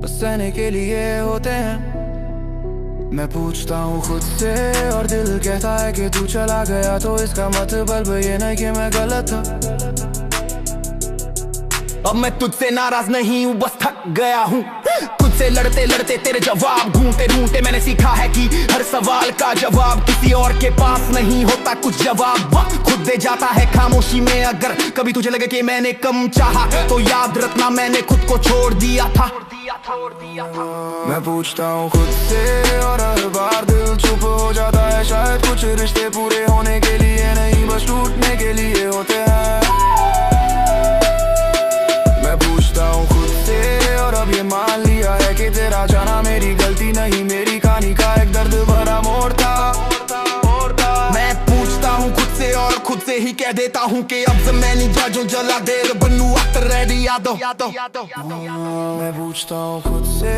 [SPEAKER 3] बस सहने के लिए होते हैं। मैं पूछता हूँ खुद से और दिल कहता है कि तू चला गया तो इसका मतलब ये नहीं कि मैं गलत था।
[SPEAKER 2] अब मैं तुझसे नाराज नहीं हूँ बस थक गया हूँ। खुद से लड़ते लड़ते तेरे जवाब ढूंढते ढूंढते मैंने सीखा है कि हर सवाल का जवाब किसी और के पास नहीं होता। कुछ जवाब वक्त खुद दे जाता है खामोशी में। अगर कभी तुझे लगे कि मैंने कम चाहा तो याद रखना मैंने खुद को छोड़ दिया था।
[SPEAKER 3] मैं पूछता हूँ खुद से और हर बार दिल चुप हो जाता है। शायद कुछ रिश्ते पूरे होने के लिए नहीं बस टूटने के लिए होते हैं। मैं पूछता हूँ खुद से और अब ये मान लिया है कि तेरा जाना मेरी गलती नहीं, मेरी कहानी का एक दर्द भरा मोड़ था। मैं पूछता हूँ खुद से और खुद से ही कह देता हूँ कि अब ज़मानी जाजो जला देर बनू वक्त रेडी यादो। मैं पूछता हूँ खुद से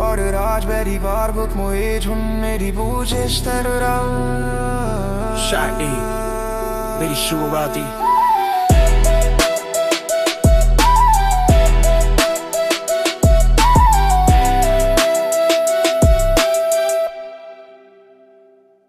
[SPEAKER 3] और राज बेरी बार बुक मोए झुन मेरी पूछे
[SPEAKER 7] Shaq E, Lady Shuarati.